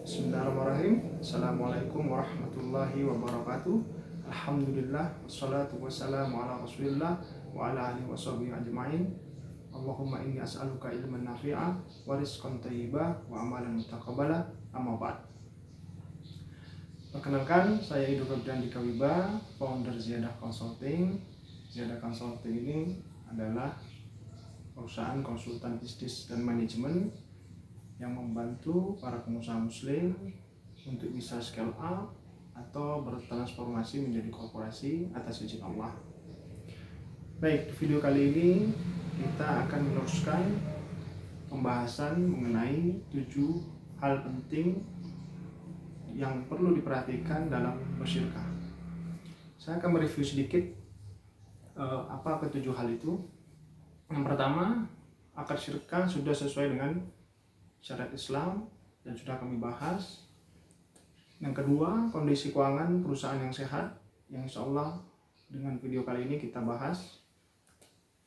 Bismillahirrahmanirrahim. Assalamualaikum warahmatullahi wabarakatuh. Alhamdulillah wassalatu wassalamu ala Rasulillah wa ala alihi washabihi ajmain. Allahumma inni as'aluka ilman nafi'a wa rizqan thayyiba wa amalan mutaqabbala. Amma ba'd. Perkenalkan, saya Ido Febriandika Wiba, founder Ziyadah Consulting. Ziyadah Consulting ini adalah perusahaan konsultan bisnis dan manajemen yang membantu para pengusaha muslim untuk bisa scale up atau bertransformasi menjadi korporasi atas izin Allah. Baik, di video kali ini kita akan meneruskan pembahasan mengenai 7 hal penting yang perlu diperhatikan dalam bersyirkah. Saya akan mereview sedikit apa ke-7 hal itu. Yang pertama, akad syirkah sudah sesuai dengan syariat Islam dan sudah kami bahas. Yang kedua, kondisi keuangan perusahaan yang sehat, yang insya Allah dengan video kali ini kita bahas.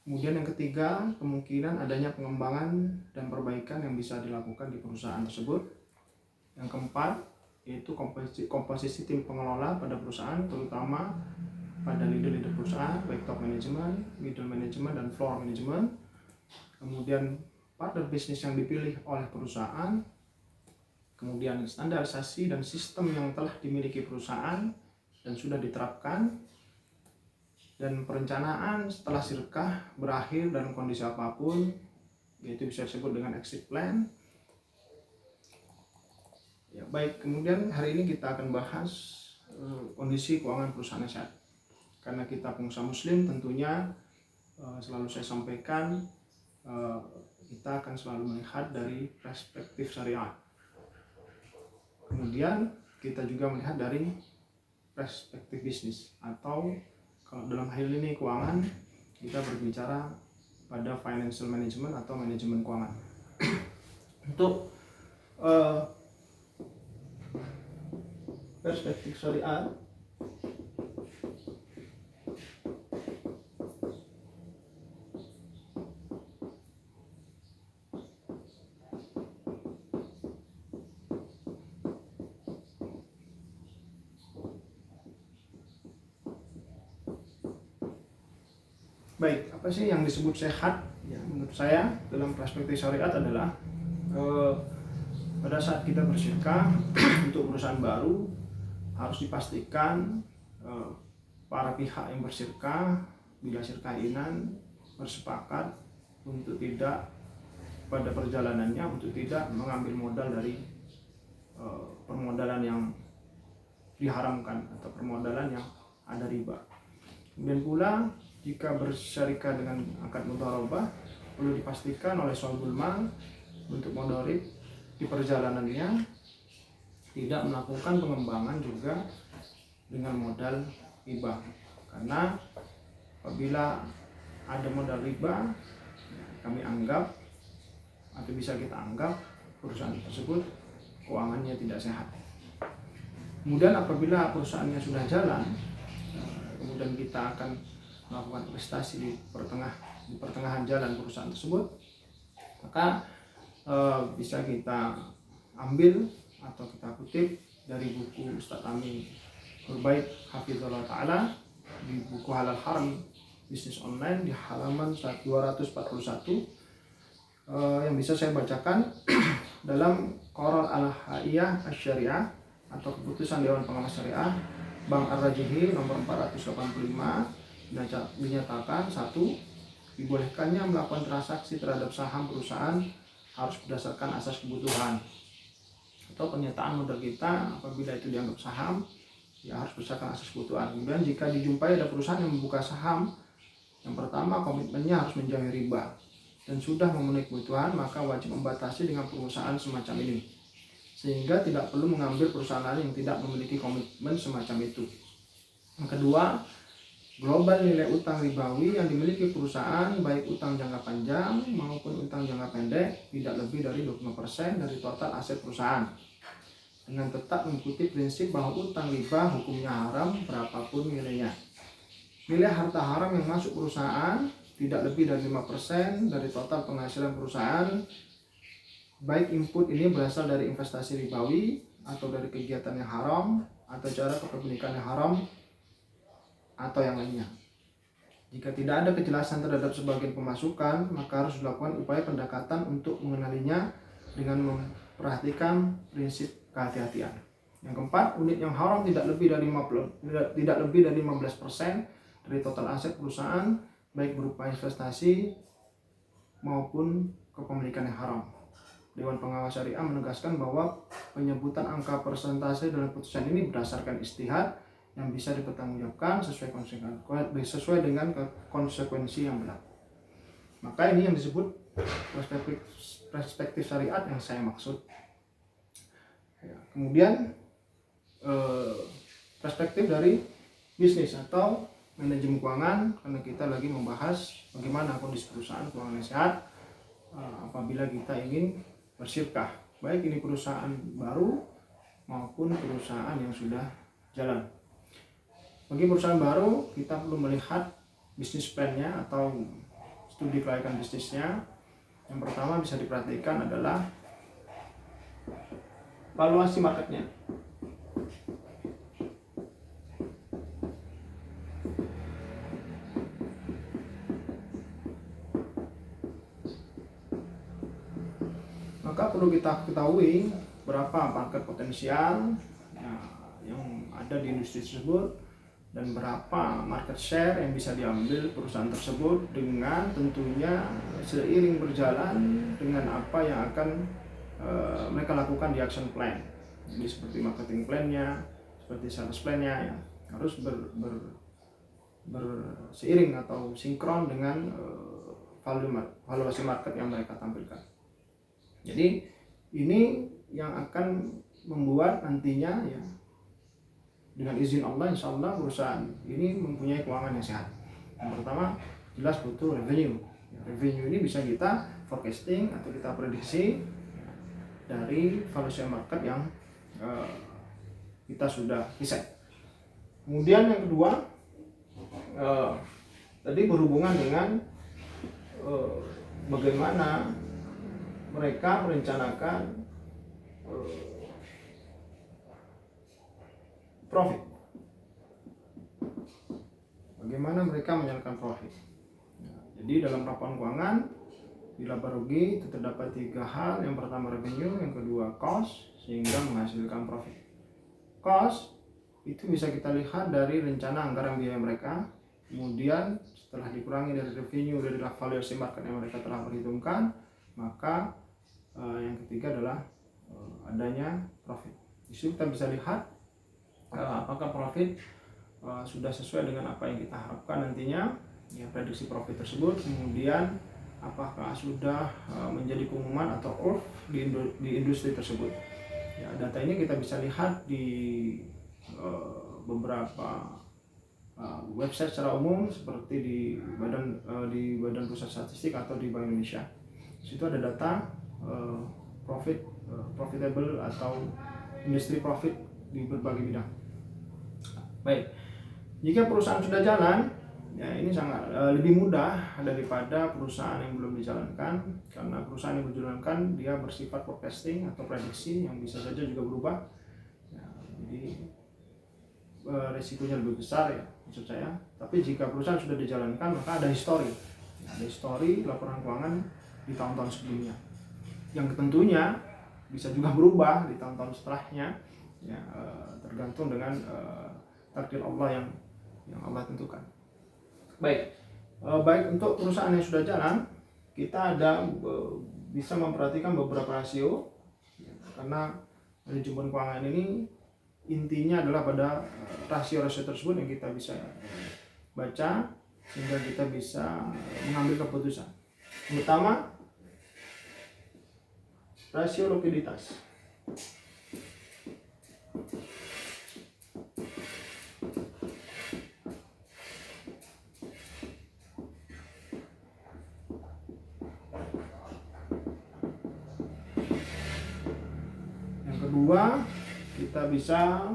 Kemudian yang ketiga, kemungkinan adanya pengembangan dan perbaikan yang bisa dilakukan di perusahaan tersebut. Yang keempat, yaitu komposisi tim pengelola pada perusahaan, terutama pada leader-leader perusahaan, baik top management, middle management, dan floor management. Kemudian partner bisnis yang dipilih oleh perusahaan, kemudian standarisasi dan sistem yang telah dimiliki perusahaan dan sudah diterapkan, dan perencanaan setelah syirkah berakhir dalam kondisi apapun, yaitu bisa disebut dengan exit plan. Ya, baik, kemudian hari ini kita akan bahas kondisi keuangan perusahaan sehat. Karena kita pengusaha muslim, tentunya selalu saya sampaikan kita akan selalu melihat dari perspektif syariat. Kemudian kita juga melihat dari perspektif bisnis, atau kalau dalam hal ini keuangan, kita berbicara pada financial management atau manajemen keuangan. Untuk perspektif syariat, baik, apa sih yang disebut sehat? Ya, menurut saya dalam perspektif syariat adalah pada saat kita bersyirkah untuk perusahaan baru, harus dipastikan para pihak yang bersyirkah bila syirkahinan bersepakat untuk tidak pada perjalanannya untuk tidak mengambil modal dari permodalan yang diharamkan atau permodalan yang ada riba. Kemudian pula jika bersyarikat dengan akad mudharabah, perlu dipastikan oleh sahibul mal untuk mudharib di perjalanannya tidak melakukan pengembangan juga dengan modal riba. Karena apabila ada modal riba, kami anggap atau bisa kita anggap perusahaan tersebut keuangannya tidak sehat. Kemudian apabila perusahaannya sudah jalan, kemudian kita akan melakukan investasi di pertengahan jalan perusahaan tersebut, maka bisa kita ambil atau kita kutip dari buku Ustaz Ami Nurbaid Hafizullah Ta'ala di buku Halal Haram Bisnis Online di halaman 241, yang bisa saya bacakan dalam Qarar Al-Haiyah Asy-Syariah atau keputusan Dewan Pengawas Syariah Bank Ar-Rajihi nomor 485. Dinyatakan, 1. Dibolehkannya melakukan transaksi terhadap saham perusahaan harus berdasarkan asas kebutuhan atau pernyataan modal kita. Apabila itu dianggap saham, ya harus berdasarkan asas kebutuhan. Kemudian jika dijumpai ada perusahaan yang membuka saham, yang pertama komitmennya harus menjauhi riba dan sudah memenuhi kebutuhan, maka wajib membatasi dengan perusahaan semacam ini, sehingga tidak perlu mengambil perusahaan lain yang tidak memiliki komitmen semacam itu. Yang kedua, global nilai utang ribawi yang dimiliki perusahaan, baik utang jangka panjang maupun utang jangka pendek, tidak lebih dari 25% dari total aset perusahaan, dengan tetap mengikuti prinsip bahwa utang riba hukumnya haram berapapun nilainya. Nilai harta haram yang masuk perusahaan tidak lebih dari 5% dari total penghasilan perusahaan Baik input ini berasal dari investasi ribawi atau dari kegiatan yang haram atau cara kepemilikan yang haram atau yang lainnya. Jika tidak ada kejelasan terhadap sebagian pemasukan, maka harus dilakukan upaya pendekatan untuk mengenalinya dengan memperhatikan prinsip kehati-hatian. Yang keempat, unit yang haram tidak lebih dari 15% dari total aset perusahaan, baik berupa investasi maupun kepemilikan yang haram. Dewan Pengawas Syariah menegaskan bahwa penyebutan angka persentase dalam putusan ini berdasarkan ijtihad yang bisa dipertanggungjawabkan sesuai dengan konsekuensi yang benar. Maka ini yang disebut perspektif syariat yang saya maksud. Kemudian perspektif dari bisnis atau manajemen keuangan, karena kita lagi membahas bagaimana kondisi perusahaan keuangan yang sehat apabila kita ingin bersyirkah, baik ini perusahaan baru maupun perusahaan yang sudah jalan. Bagi perusahaan baru, kita perlu melihat bisnis plan-nya atau studi kelayakan bisnisnya. Yang pertama bisa diperhatikan adalah valuasi marketnya. Maka perlu kita ketahui berapa market potensial yang ada di industri tersebut, dan berapa market share yang bisa diambil perusahaan tersebut, dengan tentunya seiring berjalan dengan apa yang akan mereka lakukan di action plan. Jadi seperti marketing plan-nya, seperti sales plan-nya ya, harus berseiring atau sinkron dengan valuasi market yang mereka tampilkan. Jadi ini yang akan membuat nantinya ya, dengan izin Allah, insya Allah perusahaan ini mempunyai keuangan yang sehat. Yang pertama, jelas butuh revenue. Revenue ini bisa kita forecasting atau kita prediksi dari valuasi market yang kita sudah riset. Kemudian yang kedua, tadi berhubungan dengan bagaimana mereka merencanakan profit. Bagaimana mereka menyalurkan profit. Jadi dalam laporan keuangan di laba rugi itu terdapat 3 hal. Yang pertama revenue, yang kedua cost, sehingga menghasilkan profit. Cost itu bisa kita lihat dari rencana anggaran biaya mereka. Kemudian setelah dikurangi dari revenue, dari valuasi market yang mereka telah perhitungkan, maka yang ketiga adalah adanya profit. Di situ kita bisa lihat apakah profit sudah sesuai dengan apa yang kita harapkan nantinya, ya, prediksi profit tersebut. Kemudian apakah sudah menjadi pengumuman atau off di industri tersebut. Ya, data ini kita bisa lihat di beberapa website secara umum, seperti di Badan Pusat Statistik atau di Bank Indonesia. Di situ ada data profitable atau industri profit di berbagai bidang. Baik, jika perusahaan sudah jalan, ya ini sangat lebih mudah daripada perusahaan yang belum dijalankan, karena perusahaan yang dijalankan dia bersifat forecasting atau prediksi yang bisa saja juga berubah. Ya, jadi resikonya lebih besar ya, maksud saya. Tapi jika perusahaan sudah dijalankan, maka ada histori, ada histori laporan keuangan di tahun-tahun sebelumnya, yang tentunya bisa juga berubah di tahun-tahun setelahnya, ya, tergantung dengan takdir Allah yang Allah tentukan. Baik, untuk perusahaan yang sudah jalan, kita bisa memperhatikan beberapa rasio, karena manajemen keuangan ini intinya adalah pada rasio-rasio tersebut yang kita bisa baca sehingga kita bisa mengambil keputusan. Pertama, rasio likuiditas. Yang kedua, kita bisa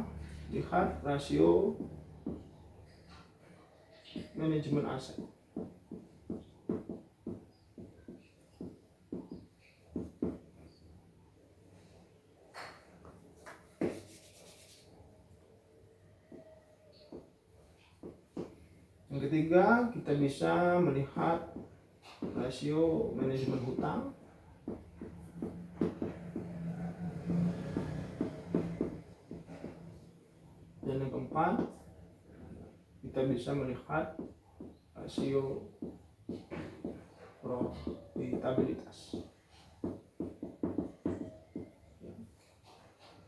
lihat rasio manajemen aset. Yang ketiga, kita bisa melihat rasio manajemen hutang. Dan yang keempat, kita bisa melihat rasio profitabilitas.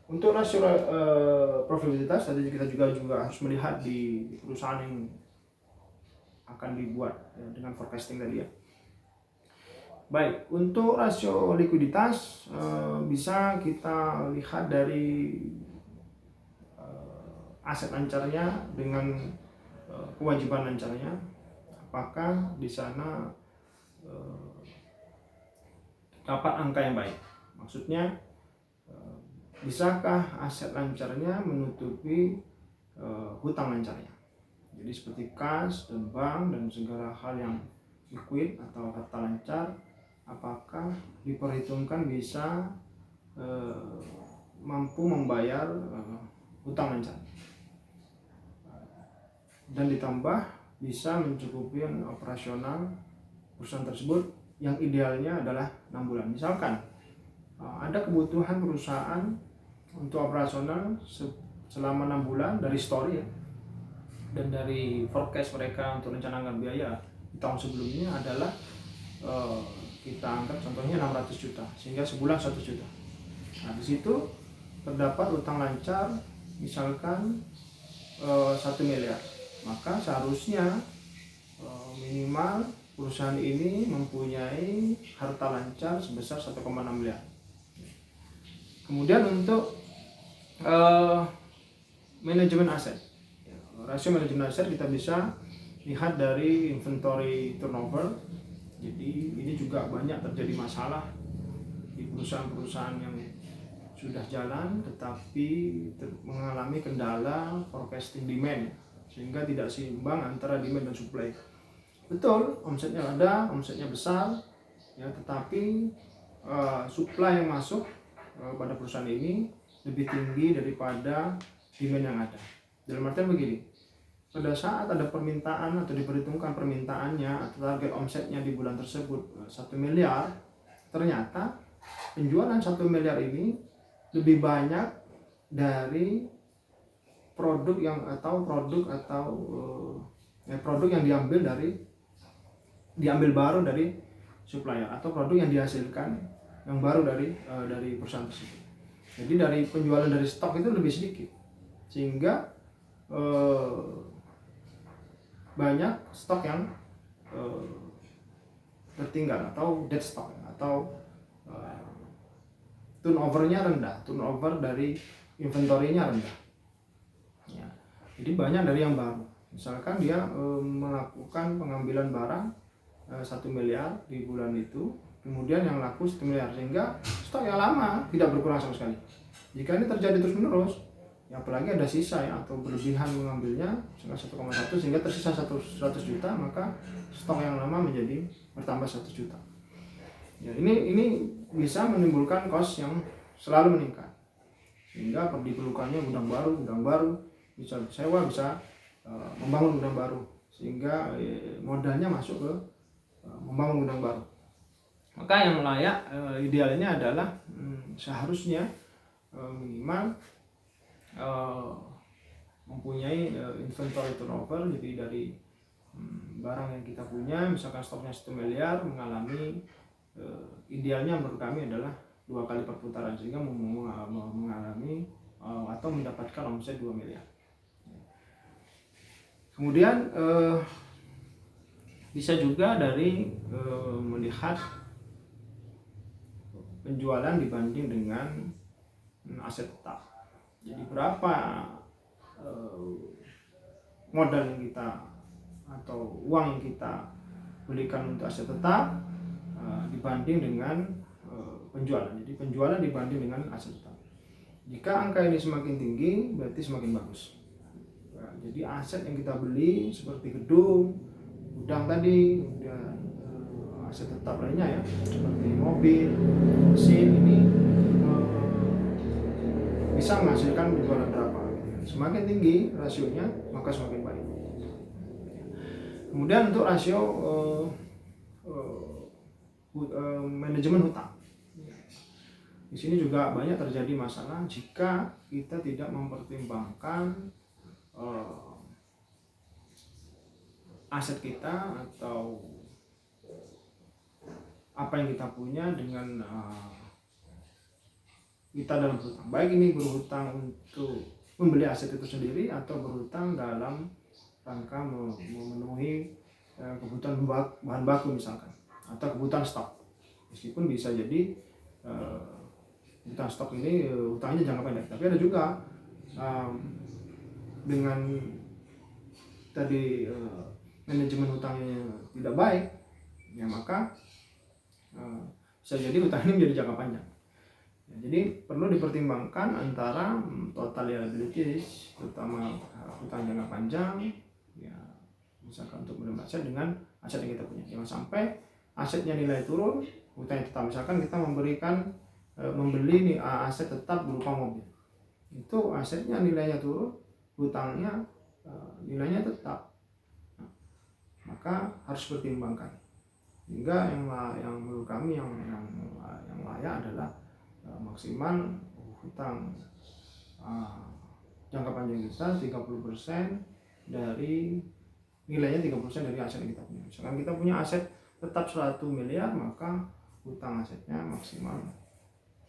Untuk rasio profitabilitas tadi kita juga harus melihat di perusahaan yang akan dibuat dengan forecasting tadi ya. Baik, untuk rasio likuiditas bisa kita lihat dari aset lancarnya dengan kewajiban lancarnya. Apakah di sana dapat angka yang baik? Maksudnya bisakah aset lancarnya menutupi hutang lancarnya? Jadi seperti kas dan bank dan segala hal yang liquid atau harta lancar, apakah diperhitungkan bisa mampu membayar hutang lancar dan ditambah bisa mencukupi operasional perusahaan tersebut, yang idealnya adalah 6 bulan. Misalkan ada kebutuhan perusahaan untuk operasional selama 6 bulan dari story ya, dan dari forecast mereka untuk rencanakan biaya di tahun sebelumnya adalah kita anggap contohnya 600 juta, sehingga sebulan 1 juta. Nah, di situ terdapat utang lancar misalkan 1 miliar, maka seharusnya minimal perusahaan ini mempunyai harta lancar sebesar 1,6 miliar. Kemudian untuk manajemen aset, rasio manajemen aset kita bisa lihat dari inventory turnover. Jadi ini juga banyak terjadi masalah di perusahaan-perusahaan yang sudah jalan tetapi mengalami kendala forecasting demand, sehingga tidak seimbang antara demand dan supply. Betul, omsetnya ada, omsetnya besar ya, tetapi supply yang masuk pada perusahaan ini lebih tinggi daripada demand yang ada. Dalam artian begini, pada saat ada permintaan atau diperhitungkan permintaannya atau target omsetnya di bulan tersebut 1 miliar, ternyata penjualan 1 miliar ini lebih banyak dari produk yang diambil baru dari supplier, atau produk yang dihasilkan yang baru dari perusahaan tersebut. Jadi dari penjualan dari stok itu lebih sedikit, sehingga banyak stok yang tertinggal atau dead stock, atau turnovernya rendah, turnover dari inventory-nya rendah ya. Jadi banyak dari yang baru, misalkan dia melakukan pengambilan barang 1 miliar di bulan itu, kemudian yang laku 1 miliar, sehingga stok yang lama tidak berkurang sama sekali. Jika ini terjadi terus menerus ya, apalagi ada sisa ya, atau berlebihan mengambilnya 1,1 sehingga tersisa 100 juta, maka stok yang lama menjadi bertambah 1 juta ya. Ini bisa menimbulkan cost yang selalu meningkat, sehingga diperlukannya gudang baru, bisa sewa, bisa membangun gudang baru, sehingga modalnya masuk ke membangun gudang baru. Maka yang layak idealnya adalah seharusnya minimal mempunyai inventory turnover. Jadi dari barang yang kita punya, misalkan stoknya 1 miliar, mengalami idealnya menurut kami adalah 2 kali perputaran, sehingga mengalami atau mendapatkan omset 2 miliar. Kemudian bisa juga dari melihat penjualan dibanding dengan aset tetap. Jadi berapa modal yang kita atau uang yang kita belikan untuk aset tetap dibanding dengan penjualan. Jadi penjualan dibanding dengan aset tetap. Jika angka ini semakin tinggi, berarti semakin bagus. Nah, jadi aset yang kita beli seperti gedung, gudang tadi, kemudian aset tetap lainnya ya, seperti mobil, mesin, ini bisa menghasilkan penjualan berapa. Semakin tinggi rasionya, maka semakin baik. Kemudian untuk rasio manajemen hutang. Di sini juga banyak terjadi masalah jika kita tidak mempertimbangkan aset kita atau apa yang kita punya dengan kita dalam berhutang. Baik ini berhutang untuk membeli aset itu sendiri atau berhutang dalam rangka memenuhi kebutuhan bahan baku misalkan, atau kebutuhan stok. Meskipun bisa jadi kebutuhan stok ini hutangnya jangka pendek, tapi ada juga dengan tadi manajemen hutangnya tidak baik, ya maka bisa jadi hutang ini menjadi jangka panjang. Ya, jadi perlu dipertimbangkan antara total liabilities, terutama hutang jangka panjang, ya misalkan untuk menerima aset dengan aset yang kita punya. Jangan sampai asetnya nilai turun, hutangnya tetap. Misalkan kita membeli nih aset tetap berupa mobil, itu asetnya nilainya turun, hutangnya nilainya tetap. Nah, maka harus pertimbangkan. Hingga yang menurut kami yang layak adalah maksimal hutang jangka panjang kita 30% dari nilainya, 30% dari aset yang kita punya. Misalkan kita punya aset tetap 100 miliar, maka hutang asetnya maksimal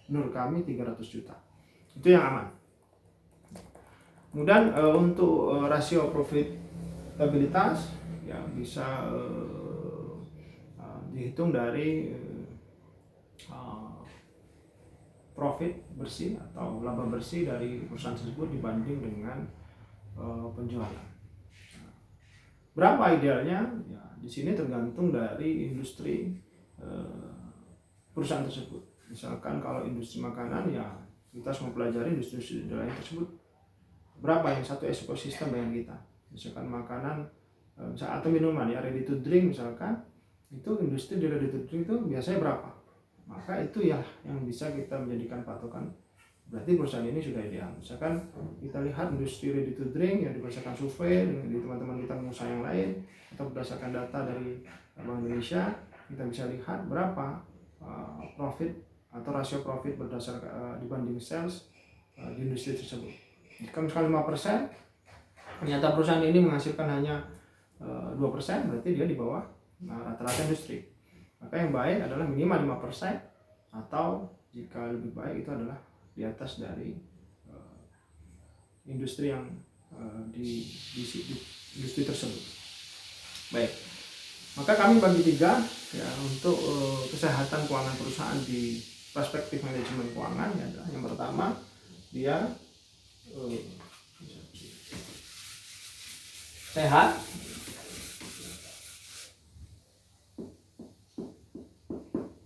menurut kami 300 juta. Itu yang aman. Kemudian untuk rasio profitabilitas ya bisa dihitung dari profit bersih atau laba bersih dari perusahaan tersebut dibanding dengan penjualan. Berapa idealnya? Ya, di sini tergantung dari industri perusahaan tersebut. Misalkan kalau industri makanan, ya kita harus mempelajari industri lain tersebut berapa yang satu ekosistem dengan kita. Misalkan makanan atau minuman ya, ready to drink misalkan, itu industri di ready to drink itu biasanya berapa, maka itu ya yang bisa kita menjadikan patokan, berarti perusahaan ini sudah ideal. Misalkan kita lihat industri ready to drink yang berdasarkan survei di teman-teman kita pengusaha yang lain, atau berdasarkan data dari Bank Indonesia, kita bisa lihat berapa profit atau rasio profit berdasarkan dibanding sales di industri tersebut. Jika misalkan 5%, ternyata perusahaan ini menghasilkan hanya 2%, berarti dia di bawah rata-rata industri. Maka yang baik adalah minimal 5%, atau jika lebih baik itu adalah di atas dari industri yang di industri tersebut. Baik, maka kami bagi 3 ya untuk kesehatan keuangan perusahaan di perspektif manajemen keuangan. Ya, yang pertama dia sehat,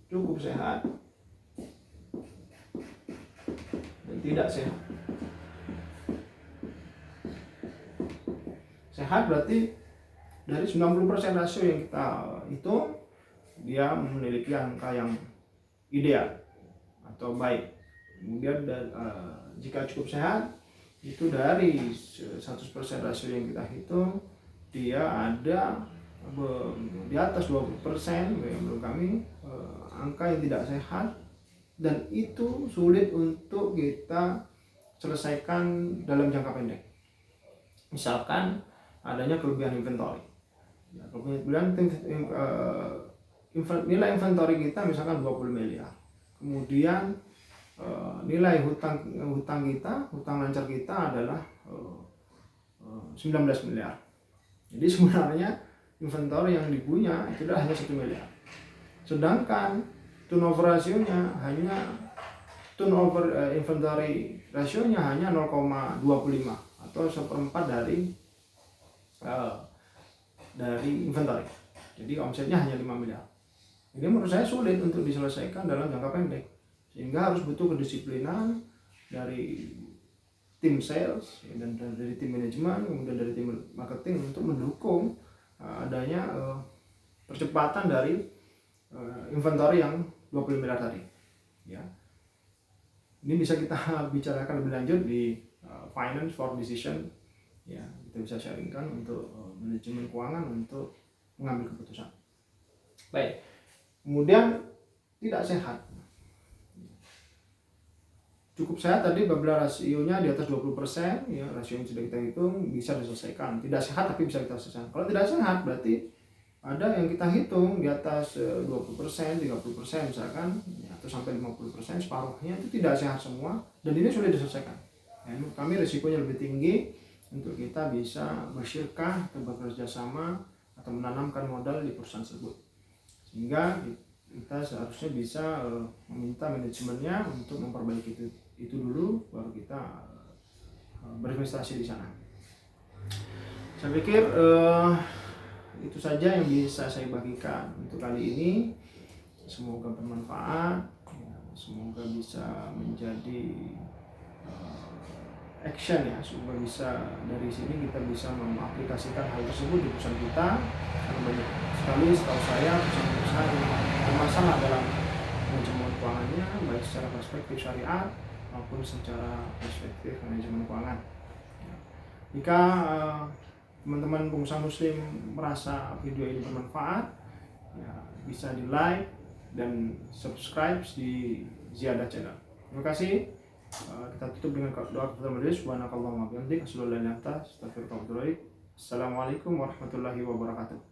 cukup sehat, dan tidak sehat. Sehat berarti dari 90% rasio yang kita hitung, dia memiliki angka yang ideal atau baik. Kemudian jika cukup sehat, itu dari 100% rasio yang kita hitung, dia ada di atas 20%. Menurut kami angka yang tidak sehat, dan itu sulit untuk kita selesaikan dalam jangka pendek. Misalkan adanya kelebihan inventory. Ya, kemudian nilai inventory kita misalkan 20 miliar. Kemudian nilai hutang kita, hutang lancar kita adalah 19 miliar. Jadi sebenarnya inventory yang dipunya itu hanya 1 miliar. Sedangkan turnover rasionya hanya inventory rasionya hanya 0,25 atau 1/4 dari inventory. Jadi omsetnya hanya 5 miliar. Ini menurut saya sulit untuk diselesaikan dalam jangka pendek, sehingga harus butuh kedisiplinan dari tim sales dan dari tim manajemen, kemudian dari tim marketing untuk mendukung adanya percepatan dari inventory yang 20 miliar tadi. Ya, ini bisa kita bicarakan lebih lanjut di finance for decision. Ya, kita bisa sharingkan untuk manajemen keuangan untuk mengambil keputusan. Baik. Kemudian tidak sehat. Cukup sehat tadi apabila rasionya di atas 20%, ya rasio yang sudah kita hitung bisa diselesaikan. Tidak sehat tapi bisa kita selesaikan. Kalau tidak sehat berarti ada yang kita hitung di atas 20%, 30% misalkan, ya, atau sampai 50%, separuhnya itu tidak sehat semua dan ini sulit diselesaikan. Ya, menurut kami risikonya lebih tinggi untuk kita bisa bersyirkah atau bekerja sama atau menanamkan modal di perusahaan tersebut. Sehingga kita seharusnya bisa meminta manajemennya untuk memperbaiki itu dulu, baru kita berinvestasi di sana. Saya pikir itu saja yang bisa saya bagikan untuk kali ini. Semoga bermanfaat, ya, semoga bisa menjadi action ya, semoga bisa dari sini kita bisa mengaplikasikan hal tersebut di perusahaan kita. Karena banyak sekali setahu saya perusahaan-perusahaan yang bermasalah dalam manajemen keuangannya, baik secara perspektif syariat maupun secara perspektif manajemen keuangan. Ya. Jika teman-teman pengusaha muslim merasa video ini bermanfaat, ya, bisa di like dan subscribe di Ziyadah Channel. Terima kasih. Kita tutup dengan doa kepada majelis. Subhanakallahumma wa bihamdika asyhadu an la ilaha illa anta astaghfiruka wa atubu ilaik. Assalamualaikum warahmatullahi wabarakatuh.